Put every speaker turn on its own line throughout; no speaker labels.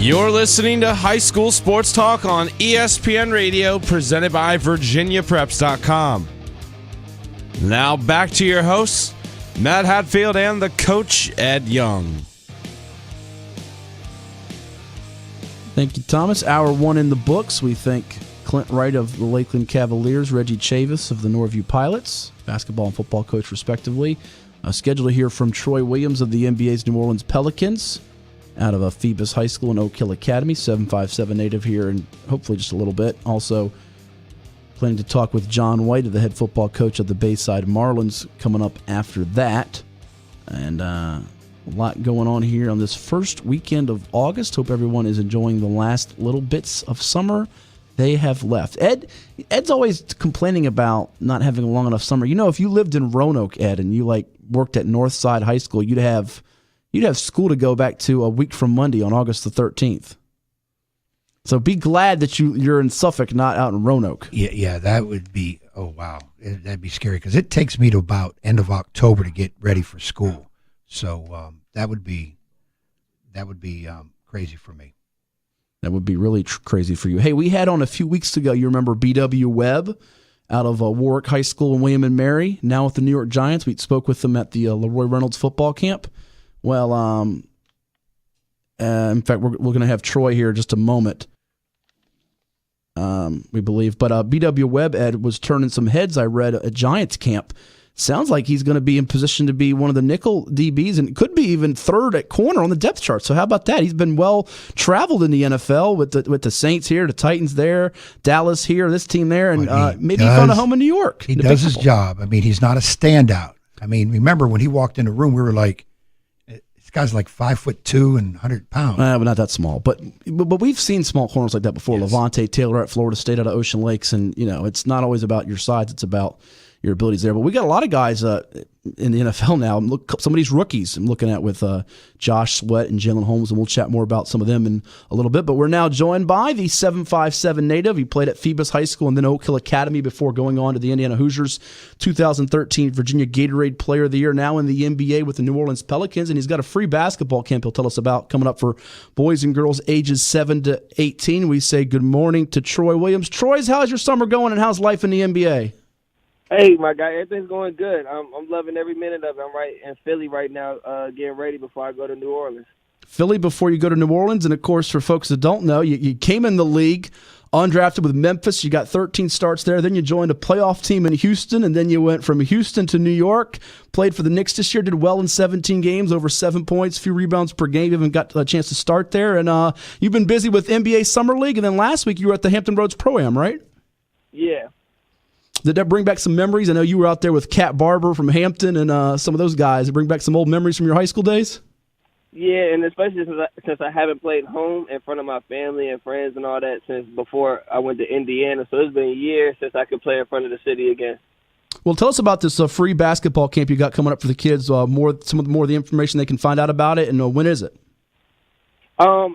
You're listening to High School Sports Talk on ESPN Radio, presented by VirginiaPreps.com. Now back to your hosts, Matt Hatfield and the coach, Ed Young.
Thank you, Thomas. Hour one in the books. We thank Clint Wright of the Lakeland Cavaliers, Reggie Chavis of the Norview Pilots, basketball and football coach respectively. Scheduled to hear from Troy Williams of the NBA's New Orleans Pelicans out of Phoebus High School and Oak Hill Academy, 757 native here in hopefully just a little bit. Also planning to talk with John White, the head football coach of the Bayside Marlins, coming up after that. And a lot going on here on this first weekend of August. Hope everyone is enjoying the last little bits of summer they have left. Ed's always complaining about not having a long enough summer. You know, if you lived in Roanoke, Ed, and you worked at Northside High School, you'd have school to go back to a week from Monday on August the 13th. So be glad that you're in Suffolk, not out in Roanoke.
Yeah, that would be, oh, wow. That'd be scary because it takes me to about end of October to get ready for school. So that would be crazy for me.
That would be really crazy for you. Hey, we had on a few weeks ago, you remember B.W. Webb out of Warwick High School in William and Mary, now with the New York Giants. We spoke with them at the Leroy Reynolds football camp. Well, in fact, we're going to have Troy here in just a moment, we believe. But B.W. Webb, Ed, was turning some heads, I read, at Giants camp. Sounds like he's going to be in position to be one of the nickel DBs and could be even third at corner on the depth chart. So how about that? He's been well traveled in the NFL with the Saints here, the Titans there, Dallas here, this team there, and maybe he found a home in New York.
He does his job. I mean, he's not a standout. I mean, remember when he walked in the room, we were like, this guy's like 5'2" and 100 pounds.
But not that small. But we've seen small corners like that before. Yes. Levante Taylor at Florida State out of Ocean Lakes, and it's not always about your size; it's about your abilities there. But we got a lot of guys in the NFL now. Look, some of these rookies I'm looking at with Josh Sweat and Jalen Holmes, and we'll chat more about some of them in a little bit. But we're now joined by the 757 native. He played at Phoebus High School and then Oak Hill Academy before going on to the Indiana Hoosiers. 2013 Virginia Gatorade Player of the Year, now in the NBA with the New Orleans Pelicans. And he's got a free basketball camp he'll tell us about coming up for boys and girls ages 7 to 18. We say good morning to Troy Williams. Troy, how's your summer going and how's life in the NBA?
Hey, my guy, everything's going good. I'm loving every minute of it. I'm right in Philly right now, getting ready before I go to New Orleans.
Philly before you go to New Orleans, and of course, for folks that don't know, you came in the league undrafted with Memphis. You got 13 starts there. Then you joined a playoff team in Houston, and then you went from Houston to New York. Played for the Knicks this year. Did well in 17 games, over 7 points, few rebounds per game. You haven't got a chance to start there, and you've been busy with NBA Summer League. And then last week you were at the Hampton Roads Pro-Am, right?
Yeah.
Did that bring back some memories? I know you were out there with Cat Barber from Hampton and some of those guys. Did it bring back some old memories from your high school days?
Yeah, and especially since I haven't played home in front of my family and friends and all that since before I went to Indiana. So it's been a year since I could play in front of the city again.
Well, tell us about this free basketball camp you got coming up for the kids. Some of the information they can find out about it, and when is it?
I'm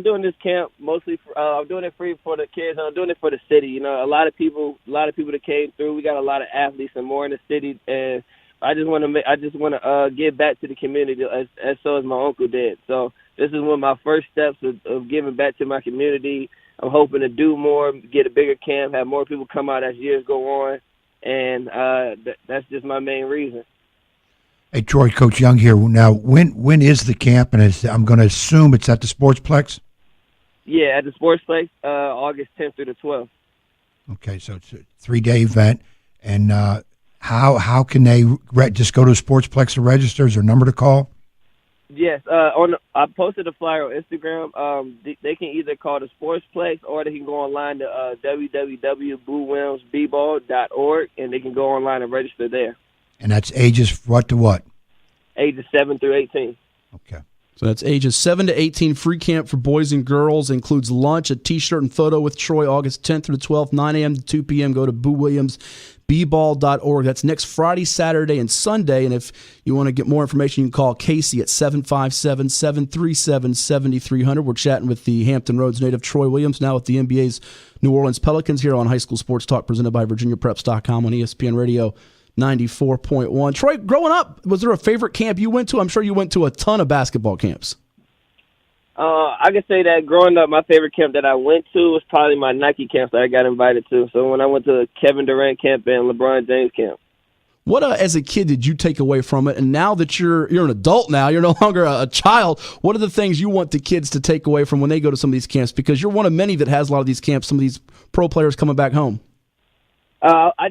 doing this camp mostly. I'm doing it free for the kids. And I'm doing it for the city. A lot of people that came through. We got a lot of athletes and more in the city, and I just want to give back to the community as so as my uncle did. So this is one of my first steps of giving back to my community. I'm hoping to do more, get a bigger camp, have more people come out as years go on, and that's just my main reason.
Hey, Troy, Coach Young here. Now, when is the camp? And I'm going to assume it's at the Sportsplex?
Yeah, at the Sportsplex, August 10th through the 12th. Okay,
so it's a 3-day event. And how can they just go to the Sportsplex to register? Is there a number to call?
Yes. I posted a flyer on Instagram. They can either call the Sportsplex or they can go online to www.boowilmsbball.org, and they can go online and register there.
And that's ages what to what?
Ages 7 through 18.
Okay.
So that's ages 7 to 18, free camp for boys and girls. Includes lunch, a T-shirt, and photo with Troy, August 10th through the 12th, 9 a.m. to 2 p.m. Go to boowilmsbball.org. That's next Friday, Saturday, and Sunday. And if you want to get more information, you can call Casey at 757-737-7300. We're chatting with the Hampton Roads native Troy Williams, now with the NBA's New Orleans Pelicans, here on High School Sports Talk, presented by VirginiaPreps.com on ESPN Radio 94.1. Troy, growing up, was there a favorite camp you went to? I'm sure you went to a ton of basketball camps.
I could say that growing up, my favorite camp that I went to was probably my Nike camp that I got invited to. So when I went to Kevin Durant camp and LeBron James camp.
What, as a kid, did you take away from it? And now that you're an adult now, you're no longer a child, what are the things you want the kids to take away from when they go to some of these camps? Because you're one of many that has a lot of these camps, some of these pro players coming back home.
I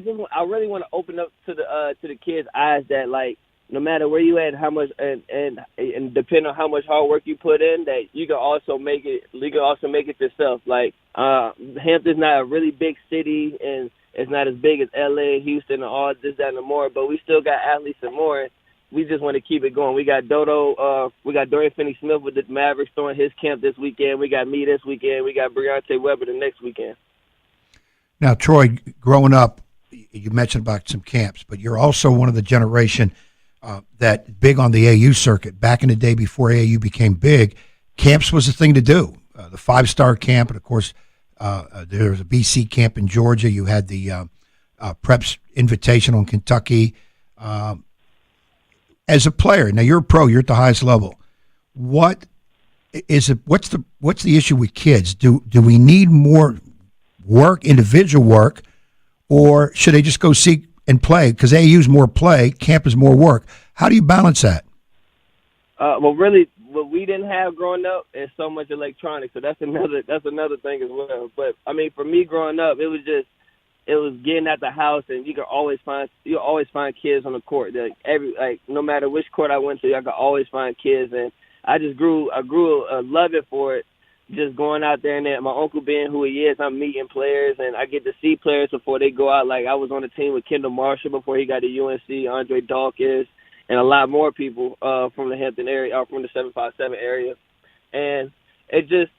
really want to open up to the kids' eyes that, like, no matter where you at, how much and depending on how much hard work you put in, that you can also make it. You can also make it yourself. Like Hampton's not a really big city, and it's not as big as LA, Houston, and all this, that, and more. But we still got athletes and more. We just want to keep it going. We got Dorian Finney-Smith with the Mavericks throwing his camp this weekend. We got me this weekend. We got Breonte Weber the next weekend.
Now, Troy, growing up, you mentioned about some camps, but you're also one of the generation that big on the AU circuit. Back in the day before AU became big, camps was the thing to do. The 5-star camp, and of course, there was a BC camp in Georgia. You had the Preps Invitational in Kentucky. As a player, now you're a pro, you're at the highest level. What is it? What's the issue with kids? Do we need more work, individual work, or should they just go seek and play? Because AU's more play, camp is more work. How do you balance that?
Well, really, what we didn't have growing up is so much electronics, so that's another thing as well. But I mean, for me growing up, it was getting at the house, and you always find kids on the court. No matter which court I went to, I could always find kids, and I grew a love it for it. Just going out there, and my uncle being who he is, I'm meeting players, and I get to see players before they go out. Like I was on the team with Kendall Marshall before he got to UNC, Andre Dawkins, and a lot more people from the Hampton area, or from the 757 area. And it's just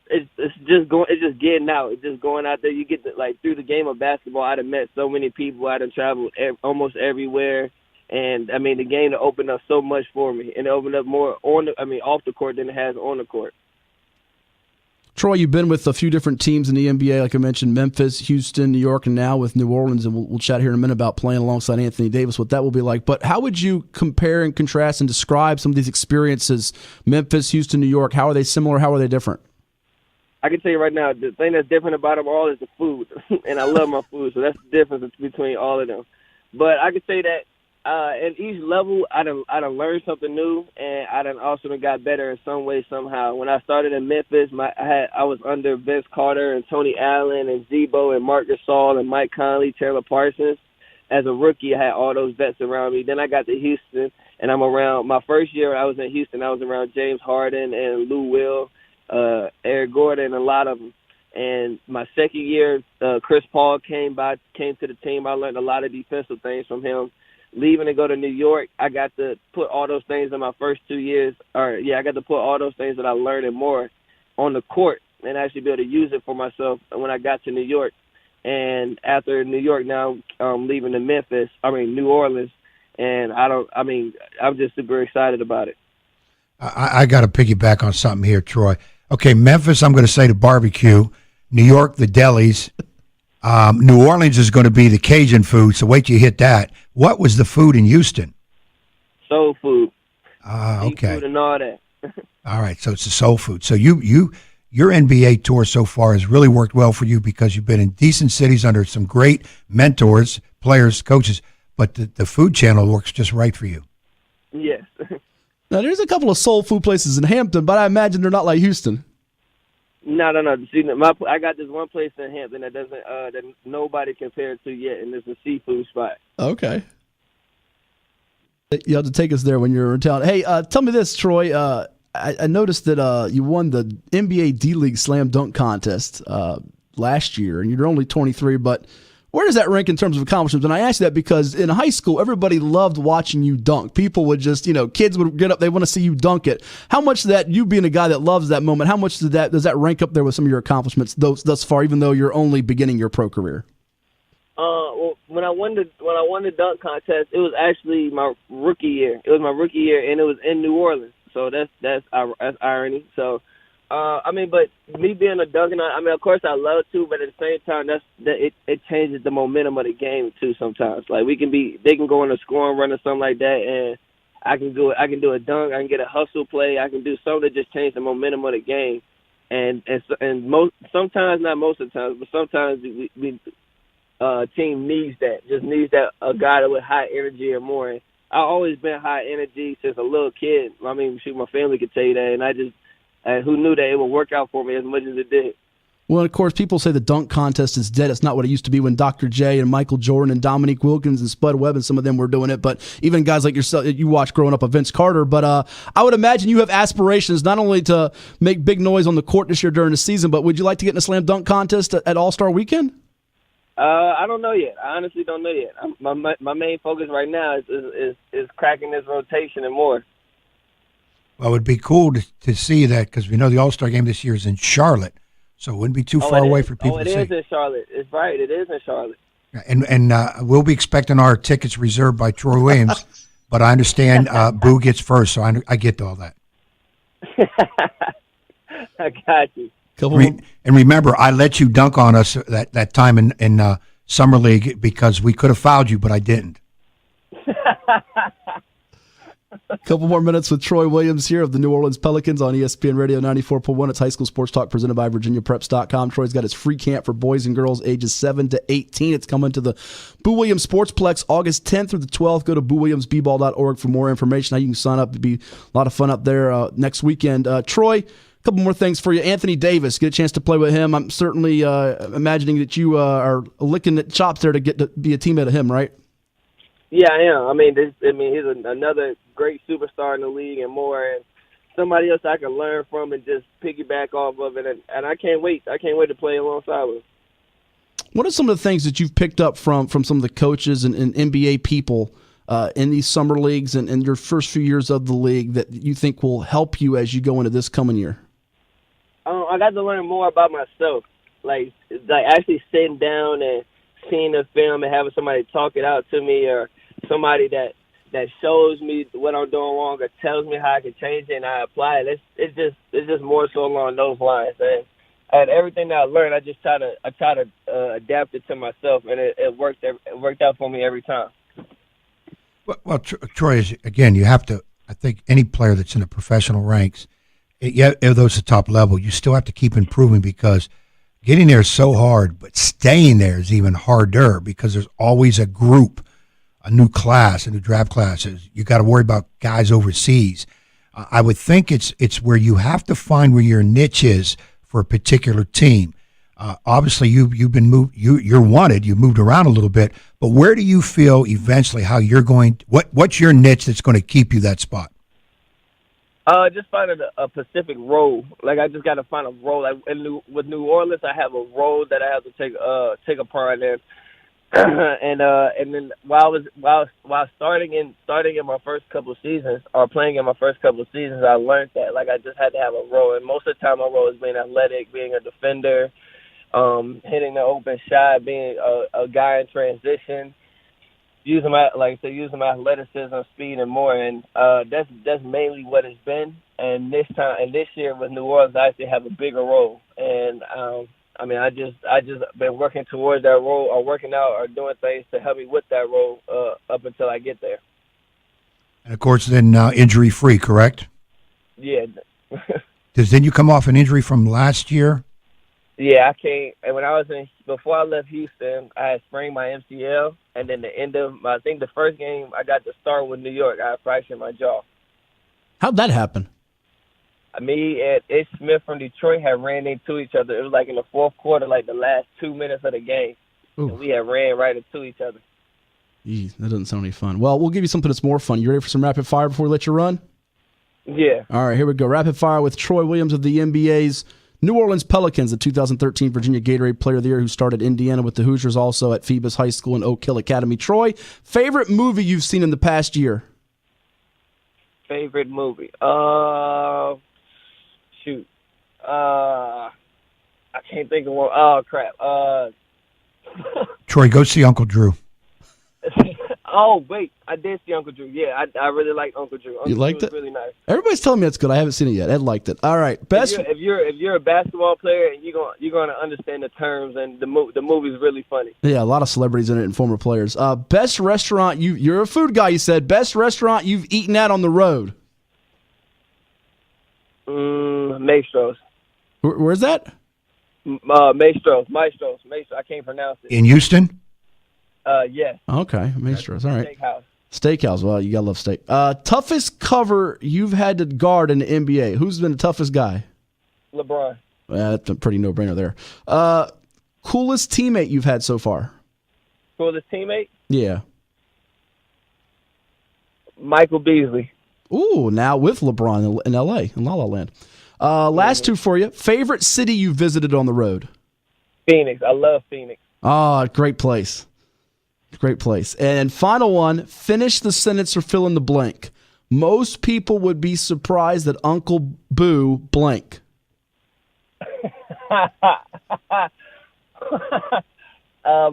getting out. It's just going out there. You get through the game of basketball, I'd have met so many people. I'd have traveled almost everywhere. And I mean, the game opened up so much for me, and it opened up more off the court than it has on the court.
Troy, you've been with a few different teams in the NBA, like I mentioned, Memphis, Houston, New York, and now with New Orleans, and we'll chat here in a minute about playing alongside Anthony Davis, what that will be like. But how would you compare and contrast and describe some of these experiences, Memphis, Houston, New York? How are they similar? How are they different?
I can tell you right now, the thing that's different about them all is the food, and I love my food, so that's the difference between all of them. But I can say that at each level, I done learned something new, and I done also got better in some way, somehow. When I started in Memphis, I was under Vince Carter and Tony Allen and Zebo and Marc Gasol and Mike Conley, Taylor Parsons. As a rookie, I had all those vets around me. Then I got to Houston, and I'm around. My first year I was in Houston, I was around James Harden and Lou Will, Eric Gordon, a lot of them. And my second year, Chris Paul came to the team. I learned a lot of defensive things from him. Leaving to go to New York, I got to put all those things in my first 2 years. I got to put all those things that I learned and more on the court and actually be able to use it for myself when I got to New York. And after New York, now I'm leaving to New Orleans, and I'm just super excited about it.
I got to piggyback on something here, Troy. Okay, Memphis, I'm going to say the barbecue. New York, the delis. New Orleans is going to be the Cajun food, so wait till you hit that. What was the food in Houston?
Soul food.
Okay.
Seafood and all that.
All right, so it's the soul food. So your NBA tour so far has really worked well for you because you've been in decent cities under some great mentors, players, coaches, but the food channel works just right for you.
Yes.
Now, there's a couple of soul food places in Hampton, but I imagine they're not like Houston.
No. See, I got this one place in Hampton that that nobody compared to yet, and it's a seafood spot.
Okay. You have to take us there when you're in town. Hey, tell me this, Troy. I noticed that you won the NBA D-League Slam Dunk Contest last year, and you're only 23, but where does that rank in terms of accomplishments? And I ask that because in high school, everybody loved watching you dunk. People would just, kids would get up, they want to see you dunk it. How much of that, you being a guy that loves that moment, how much does that rank up there with some of your accomplishments thus far, even though you're only beginning your pro career?
Well, when I won the dunk contest, it was actually my rookie year. It was my rookie year, and it was in New Orleans. So that's irony. So, but me being a dunker, of course I love to, but at the same time, it changes the momentum of the game too. Sometimes, like they can go on a scoring run or something like that, and I can do it. I can do a dunk. I can get a hustle play. I can do something to just change the momentum of the game. And sometimes, not most of the time, but sometimes we team needs that. Just needs that a guy with high energy or more. And I've always been high energy since a little kid. I mean, shoot, my family could tell you that, and who knew that it would work out for me as much as it did.
Well, of course, people say the dunk contest is dead. It's not what it used to be when Dr. J and Michael Jordan and Dominique Wilkins and Spud Webb and some of them were doing it. But even guys like yourself, you watched growing up of Vince Carter. But I would imagine you have aspirations not only to make big noise on the court this year during the season, but would you like to get in a slam dunk contest at All-Star Weekend?
I don't know yet. I honestly don't know yet. My main focus right now is cracking this rotation and more.
Well, it would be cool to see that because we know the All-Star game this year is in Charlotte. So it wouldn't be too far away for people to see.
It is in Charlotte. It's right. It is in Charlotte.
And we'll be expecting our tickets reserved by Troy Williams, but I understand Boo gets first, so I get all that.
I got you.
And remember, I let you dunk on us that time in Summer League because we could have fouled you, but I didn't.
A couple more minutes with Troy Williams here of the New Orleans Pelicans on ESPN Radio 94.1. It's high school sports talk presented by VirginiaPreps.com. Troy's got his free camp for boys and girls ages 7 to 18. It's coming to the Boo Williams Sportsplex August 10th through the 12th. Go to BooWilliamsBball.org for more information. How you can sign up. It'd be a lot of fun up there next weekend. Troy, a couple more things for you. Anthony Davis, get a chance to play with him. I'm certainly imagining that you are licking at chops there to get to be a teammate of him, right?
Yeah, I am. I mean, he's another great superstar in the league and more, and somebody else I can learn from and just piggyback off of it. And I can't wait. I can't wait to play alongside with him.
What are some of the things that you've picked up from some of the coaches and NBA people in these summer leagues and your first few years of the league that you think will help you as you go into this coming year?
I got to learn more about myself, like actually sitting down and seeing the film and having somebody talk it out to me, or somebody that shows me what I'm doing wrong or tells me how I can change it and I apply it. It's just more so along those lines. And everything that I learned, I try to adapt it to myself, and it worked out for me every time.
Well, Troy, again, you have to. I think any player that's in the professional ranks, if those at the top level, you still have to keep improving because getting there is so hard, but staying there is even harder because there's always a group, a new class, a new draft classes. You got to worry about guys overseas. I would think it's where you have to find where your niche is for a particular team. Obviously, you've been moved. You're wanted. You moved around a little bit, but where do you feel eventually how you're going? What's your niche that's going to keep you that spot?
Just finding a specific role. Like I just got to find a role. Like with New Orleans, I have a role that I have to take a part in. and then while starting in my first couple of seasons or playing in my first couple of seasons, I learned that like I just had to have a role. And most of the time, my role is being athletic, being a defender, hitting the open shot, being a guy in transition. Using my athleticism, speed, and more, and that's mainly what it's been. And this year with New Orleans, I actually have a bigger role. And I just been working towards that role, or working out, or doing things to help me with that role up until I get there.
And of course, then injury free, correct?
Yeah.
Didn't you come off an injury from last year?
Yeah, I came, and before I left Houston, I had sprained my MCL, and then I think the first game I got to start with New York, I fractured my jaw.
How'd that happen?
Me and Ish Smith from Detroit had ran into each other. It was like in the fourth quarter, like the last 2 minutes of the game. And we had ran right into each other.
Jeez, that doesn't sound any fun. Well, we'll give you something that's more fun. You ready for some rapid fire before we let you run?
Yeah.
All right, here we go. Rapid fire with Troy Williams of the NBA's New Orleans Pelicans, the 2013 Virginia Gatorade Player of the Year, who started Indiana with the Hoosiers, also at Phoebus High School and Oak Hill Academy. Troy, favorite movie you've seen in the past year?
Favorite movie? Shoot. I can't think of one. Oh, crap.
Troy, go see Uncle Drew.
Oh, wait. I did see Uncle Drew. Yeah, I really liked Uncle Drew. Uncle
You liked
Drew
it?
was really nice.
Everybody's telling me it's good. I haven't seen it yet. Ed liked it. All right, best.
If you're a basketball player, you're gonna understand the terms, and the movie's really funny.
Yeah, a lot of celebrities in it and former players. Best restaurant you're a food guy. You said best restaurant you've eaten at on the road.
Maestro's.
Where's that?
Maestro's. I can't pronounce it.
In Houston?
Yes.
Okay, Maestro's. All right.
Steakhouse.
Steakhouse. Well, you gotta love steak. Toughest cover you've had to guard in the NBA. Who's been the toughest guy?
LeBron.
That's a pretty no-brainer there. Coolest teammate you've had so far?
Coolest teammate?
Yeah.
Michael Beasley.
Ooh, now with LeBron in L.A., in La La Land. Last two for you. Favorite city you visited on the road?
Phoenix. I love Phoenix.
Great place. Great place. And final one, finish the sentence or fill in the blank. Most people would be surprised that Uncle Boo blank.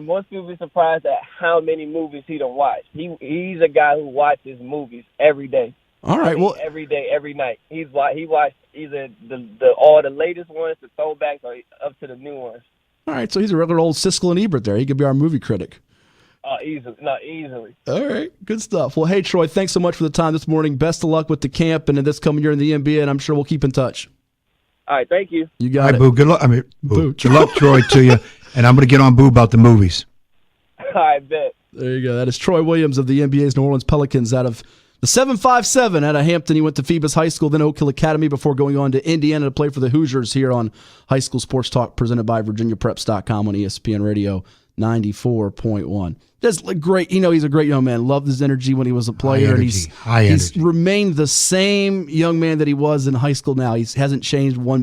Most people be surprised at how many movies he don't watch. He's a guy who watches movies every day.
All right. Well,
every day, every night. He watched either all the latest ones, the throwbacks, or up to the new ones.
all right. So he's a regular old Siskel and Ebert there. He could be our movie critic.
Easily.
All right. Good stuff. Well, hey, Troy, thanks so much for the time this morning. Best of luck with the camp and this coming year in the NBA, and I'm sure we'll keep in touch.
All right, thank you.
You got
All right,
it.
Boo. Good luck. Boo.
Boo.
Good luck, Troy, to you. And I'm going to get on Boo about the movies.
All right, bet.
There you go. That is Troy Williams of the NBA's New Orleans Pelicans out of the 757 out of Hampton. He went to Phoebus High School, then Oak Hill Academy before going on to Indiana to play for the Hoosiers here on High School Sports Talk presented by VirginiaPreps.com on ESPN Radio 94.1. Just great. He's a great young man. Loved his energy when he was a player.
High energy.
He's remained the same young man that he was in high school now. He hasn't changed one bit.